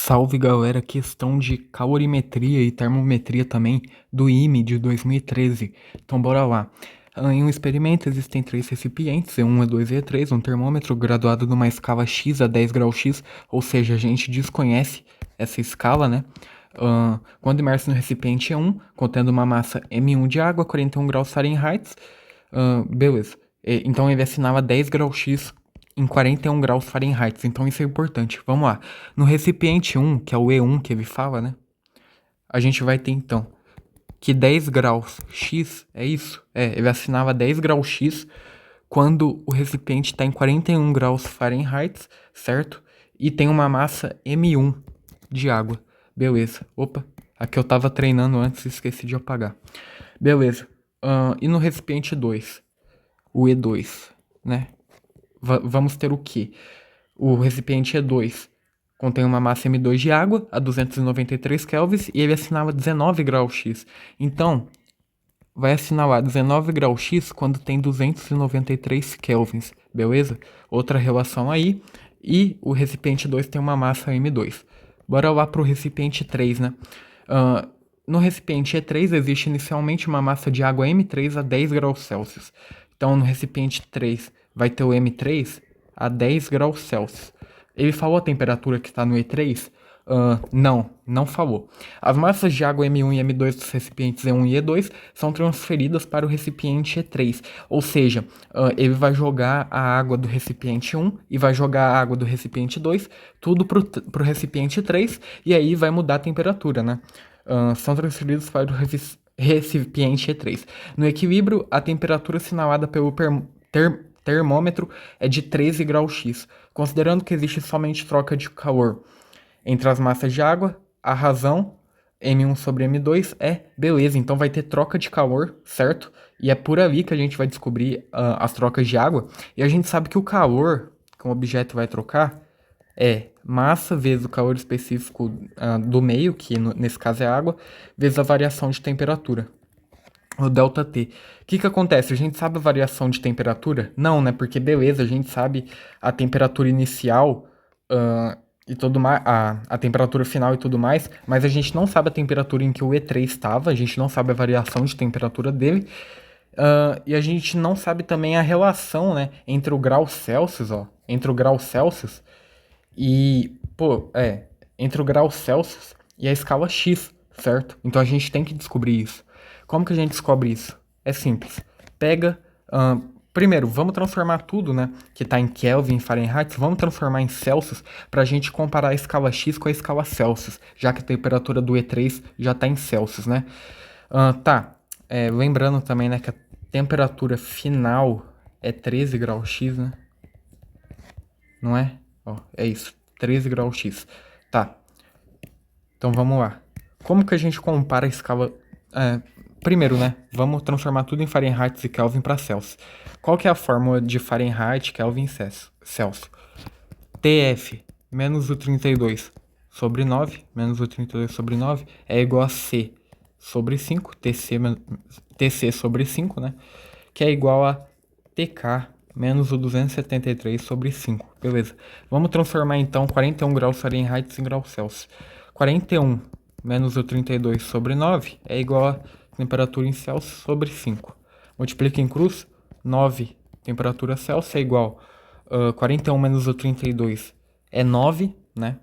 Salve galera, questão de calorimetria e termometria também do IME de 2013. Então bora lá. Em um experimento existem três recipientes, E1, E2 e E3, um termômetro graduado numa escala X a 10 graus X, ou seja, a gente desconhece essa escala, né? Quando imerso no recipiente E1, contendo uma massa M1 de água, 41 graus Fahrenheit, beleza. Então ele assinava 10 graus X em 41 graus Fahrenheit, então isso é importante. Vamos lá. No recipiente 1, que é o E1 que ele fala, né? A gente vai ter então que 10 graus X, é isso? Ele assinava 10 graus X quando o recipiente está em 41 graus Fahrenheit, certo? E tem uma massa M1 de água. Beleza. Opa, aqui eu tava treinando antes e esqueci de apagar. Beleza. E no recipiente 2, o E2, né? Vamos ter o quê? O recipiente E2 contém uma massa M2 de água a 293 kelvins e ele assinala 19 graus X. Então, vai assinalar 19 graus X quando tem 293 kelvins, beleza? Outra relação aí. E o recipiente 2 tem uma massa M2. Bora lá pro recipiente 3, né? No recipiente E3 existe inicialmente uma massa de água M3 a 10 graus Celsius. Então, no recipiente 3 vai ter o M3 a 10 graus Celsius. Ele falou a temperatura que está no E3? Não falou. As massas de água M1 e M2 dos recipientes E1 e E2 são transferidas para o recipiente E3. Ou seja, ele vai jogar a água do recipiente 1 e vai jogar a água do recipiente 2, tudo para o recipiente 3, e aí vai mudar a temperatura, né? São transferidos para o recipiente E3. No equilíbrio, a temperatura assinalada pelo termômetro é de 13 graus X. Considerando que existe somente troca de calor entre as massas de água, a razão M1 sobre M2 é beleza, então vai ter troca de calor, certo? E é por ali que a gente vai descobrir as trocas de água. E a gente sabe que o calor que um objeto vai trocar é massa vezes o calor específico do meio, que nesse caso é água, vezes a variação de temperatura, o ΔT. O que acontece? A gente sabe a variação de temperatura? Não, né? Porque beleza, a gente sabe a temperatura inicial e tudo mais, a temperatura final e tudo mais, mas a gente não sabe a temperatura em que o E3 estava, a gente não sabe a variação de temperatura dele, e a gente não sabe também a relação, né, entre o grau Celsius, entre o grau Celsius e, entre o grau Celsius e a escala X, certo? Então a gente tem que descobrir isso. Como que a gente descobre isso? É simples. Pega, primeiro, vamos transformar tudo, né, que está em Kelvin, Fahrenheit, vamos transformar em Celsius para a gente comparar a escala X com a escala Celsius, já que a temperatura do E3 já está em Celsius, né? Lembrando também, né, que a temperatura final é 13 graus X, né? Não é? É isso, 13 graus X. Tá, então vamos lá. Como que a gente compara a escala... primeiro, né, vamos transformar tudo em Fahrenheit e Kelvin para Celsius. Qual que é a fórmula de Fahrenheit, Kelvin e Celsius? TF menos o 32 sobre 9, menos o 32 sobre 9, é igual a C sobre 5, TC sobre 5, né? Que é igual a TK menos o 273 sobre 5. Beleza. Vamos transformar então 41 graus Fahrenheit em graus Celsius. 41 menos o 32 sobre 9 é igual a temperatura em Celsius sobre 5. Multiplica em cruz, 9 temperatura Celsius é igual a 41 menos o 32 é 9, né?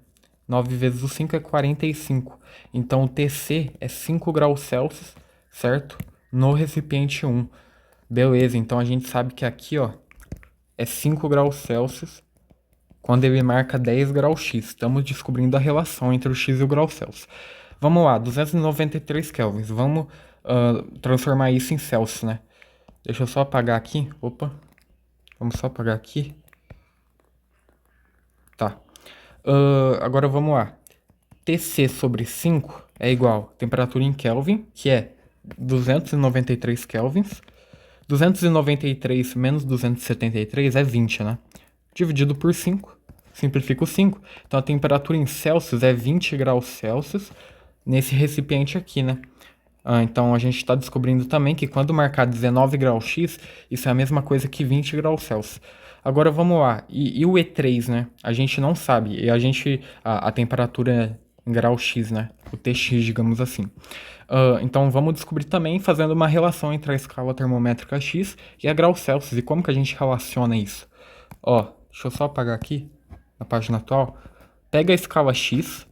9 vezes o 5 é 45. Então o TC é 5 graus Celsius, certo? No recipiente 1. Beleza, então a gente sabe que aqui, é 5 graus Celsius quando ele marca 10 graus X. Estamos descobrindo a relação entre o X e o grau Celsius. Vamos lá, 293 kelvins. Vamos transformar isso em Celsius, né? Deixa eu só apagar aqui. Opa. Vamos só apagar aqui. Tá. Agora vamos lá. TC sobre 5 é igual a temperatura em Kelvin, que é 293 kelvins. 293 menos 273 é 20, né? Dividido por 5, simplifica o 5. Então a temperatura em Celsius é 20 graus Celsius nesse recipiente aqui, né? Então a gente está descobrindo também que quando marcar 19 graus X, isso é a mesma coisa que 20 graus Celsius. Agora vamos lá. E o E3, né? A gente não sabe. E a temperatura em grau X, né? O TX, digamos assim. Então vamos descobrir também fazendo uma relação entre a escala termométrica X e a graus Celsius. E como que a gente relaciona isso? Ó, deixa eu só apagar aqui na página atual. Pega a escala X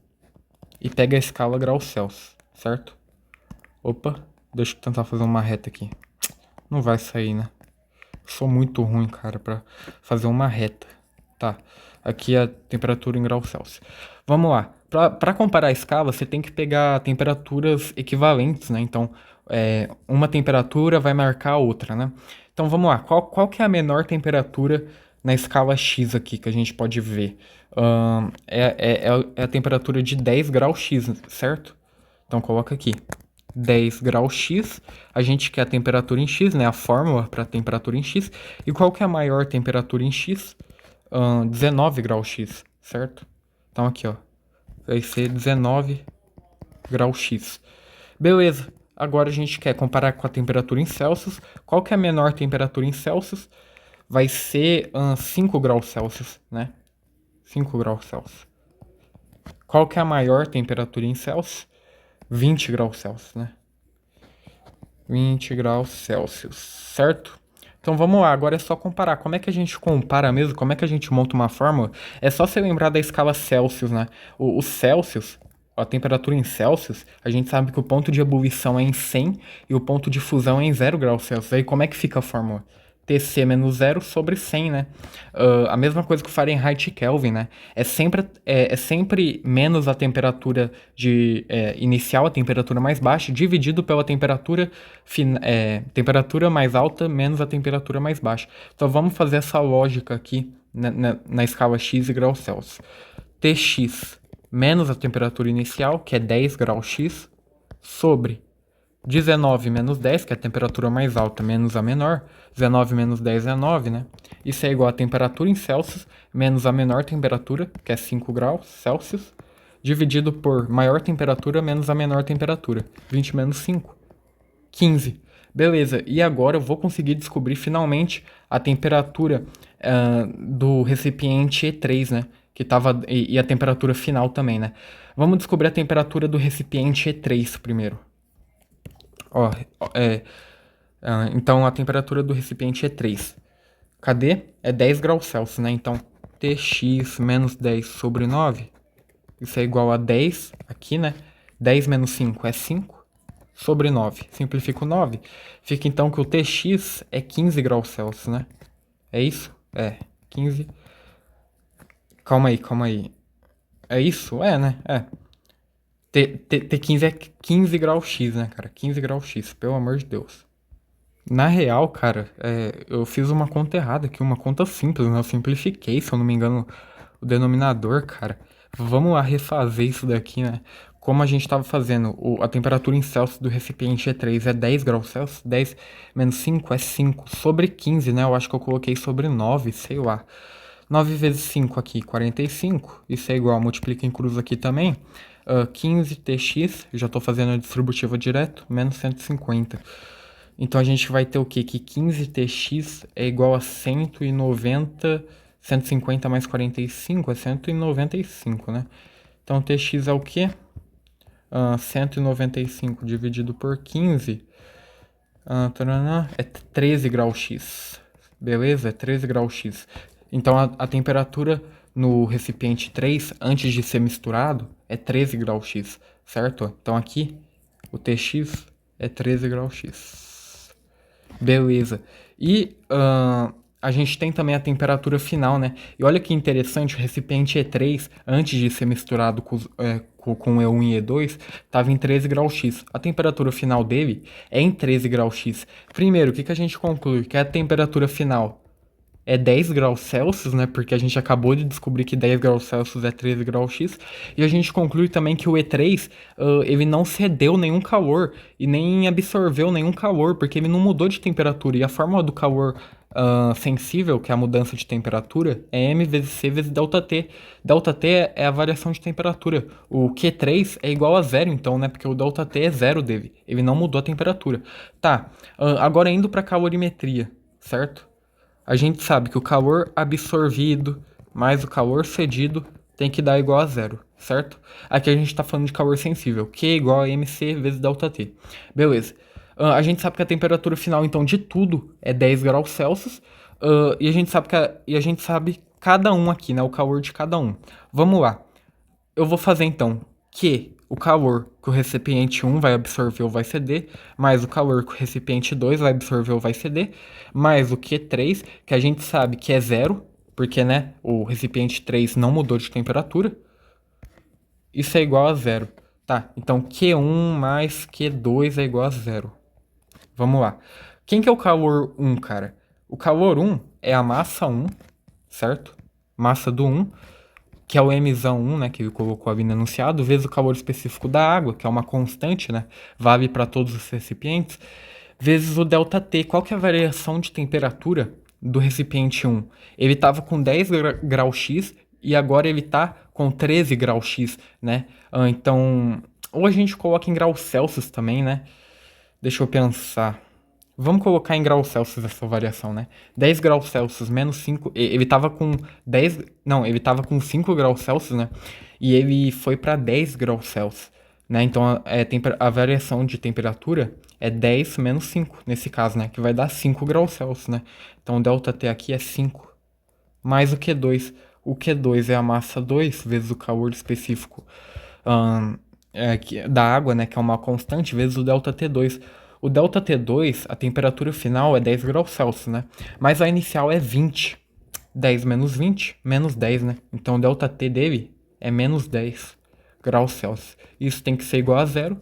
e pega a escala graus Celsius, certo? Opa, deixa eu tentar fazer uma reta aqui. Não vai sair, né? Sou muito ruim, cara, pra fazer uma reta. Tá, aqui é a temperatura em graus Celsius. Vamos lá. Para comparar a escala, você tem que pegar temperaturas equivalentes, né? Então, uma temperatura vai marcar a outra, né? Então, vamos lá. Qual que é a menor temperatura na escala X aqui que a gente pode ver? É a temperatura de 10 graus X, certo? Então, coloca aqui. 10 graus X, a gente quer a temperatura em X, né? A fórmula para temperatura em X. E qual que é a maior temperatura em X? 19 graus X, certo? Então aqui, ó, vai ser 19 graus X. Beleza, agora a gente quer comparar com a temperatura em Celsius. Qual que é a menor temperatura em Celsius? Vai ser 5 graus Celsius, né? 5 graus Celsius. Qual que é a maior temperatura em Celsius? 20 graus Celsius, né? 20 graus Celsius, certo? Então vamos lá, agora é só comparar. Como é que a gente compara mesmo? Como é que a gente monta uma fórmula? É só você lembrar da escala Celsius, né? O Celsius, a temperatura em Celsius, a gente sabe que o ponto de ebulição é em 100 e o ponto de fusão é em 0 graus Celsius. Aí como é que fica a fórmula? TC menos 0 sobre 100, né? A mesma coisa que o Fahrenheit e Kelvin, né? É sempre menos a temperatura inicial, a temperatura mais baixa, dividido pela temperatura mais alta menos a temperatura mais baixa. Então vamos fazer essa lógica aqui na escala X e graus Celsius. Tx menos a temperatura inicial, que é 10 graus X, sobre 19 menos 10, que é a temperatura mais alta, menos a menor. 19 menos 10 é 9, né? Isso é igual a temperatura em Celsius, menos a menor temperatura, que é 5 graus Celsius, dividido por maior temperatura menos a menor temperatura. 20 menos 5, 15. Beleza, e agora eu vou conseguir descobrir finalmente a temperatura do recipiente E3, né? E a temperatura final também, né? Vamos descobrir a temperatura do recipiente E3 primeiro. Ó, então a temperatura do recipiente é 3. Cadê? É 10 graus Celsius, né? Então Tx menos 10 sobre 9. Isso é igual a 10 aqui, né? 10 menos 5 é 5 sobre 9. Simplifico 9. Fica então que o Tx é 15 graus Celsius, né? É isso? É, 15. Calma aí. É isso? É, né? É. T15 é 15 graus X, né, cara? 15 graus X, pelo amor de Deus. Na real, cara, eu fiz uma conta errada aqui, uma conta simples, né? Eu simplifiquei, se eu não me engano, o denominador, cara. Vamos lá refazer isso daqui, né? Como a gente estava fazendo, a temperatura em Celsius do recipiente E3 é 10 graus Celsius, 10 menos 5 é 5, sobre 15, né? Eu acho que eu coloquei sobre 9, sei lá. 9 vezes 5 aqui, 45, isso é igual, multiplica em cruz aqui também. 15tx, já estou fazendo a distributiva direto, menos 150. Então a gente vai ter o quê? Que 15tx é igual a 190, 150 mais 45 é 195, né? Então tx é o quê? 195 dividido por 15 é 13 graus X. Beleza? É 13 graus X. Então a temperatura no recipiente 3, antes de ser misturado, é 13 graus X, certo? Então aqui o Tx é 13 graus X. Beleza. E a gente tem também a temperatura final, né? E olha que interessante, o recipiente E3, antes de ser misturado com E1 e E2, estava em 13 graus X. A temperatura final dele é em 13 graus X. Primeiro, o que a gente conclui? Que a temperatura final é 10 graus Celsius, né? Porque a gente acabou de descobrir que 10 graus Celsius é 13 graus X. E a gente conclui também que o E3, ele não cedeu nenhum calor e nem absorveu nenhum calor, porque ele não mudou de temperatura. E a fórmula do calor sensível, que é a mudança de temperatura, é M vezes C vezes ΔT. ΔT é a variação de temperatura. O Q3 é igual a zero, então, né? Porque o ΔT é zero dele. Ele não mudou a temperatura. Tá, agora indo para calorimetria, certo? A gente sabe que o calor absorvido mais o calor cedido tem que dar igual a zero, certo? Aqui a gente está falando de calor sensível, Q igual a mc vezes ΔT. Beleza. A gente sabe que a temperatura final, então, de tudo é 10 graus Celsius. E a gente sabe cada um aqui, né? O calor de cada um. Vamos lá. Eu vou fazer então que o calor que o recipiente 1 vai absorver ou vai ceder, mais o calor que o recipiente 2 vai absorver ou vai ceder, mais o Q3, que a gente sabe que é zero, porque né, o recipiente 3 não mudou de temperatura. Isso é igual a zero. Tá, então Q1 mais Q2 é igual a zero. Vamos lá. Quem que é o calor 1, cara? O calor 1 é a massa 1, certo? Massa do 1, que é o Mzão 1, né, que ele colocou ali no enunciado, vezes o calor específico da água, que é uma constante, né, vale para todos os recipientes, vezes o ΔT. Qual que é a variação de temperatura do recipiente 1? Ele estava com 10 graus X e agora ele está com 13 graus X, né? Então, ou a gente coloca em graus Celsius também, né? Deixa eu pensar. Vamos colocar em graus Celsius essa variação, né? 10 graus Celsius menos 5. Ele tava com 10. Não, ele tava com 5 graus Celsius, né? E ele foi para 10 graus Celsius, né? Então a variação de temperatura é 10 menos 5, nesse caso, né? Que vai dar 5 graus Celsius, né? Então o ΔT aqui é 5. Mais o Q2. O Q2 é a massa 2 vezes o calor específico da água, né, que é uma constante, vezes o ΔT2. O ΔT2, a temperatura final é 10 graus Celsius, né? Mas a inicial é 20. 10 menos 20, menos 10, né? Então o ΔT dele é menos 10 graus Celsius. Isso tem que ser igual a zero.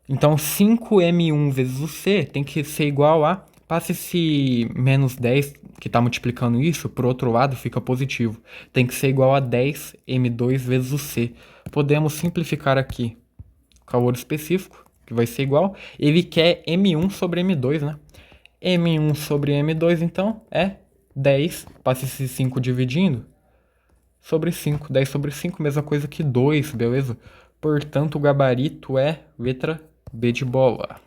Então 5m1 vezes o C tem que ser igual a... Passa esse menos 10 que está multiplicando isso, por outro lado fica positivo. Tem que ser igual a 10m2 vezes o C. Podemos simplificar aqui o calor específico, que vai ser igual. Ele quer M1 sobre M2, né? M1 sobre M2, então, é 10. Passa esse 5 dividindo. Sobre 5. 10 sobre 5, mesma coisa que 2, beleza? Portanto, o gabarito é letra B de bola.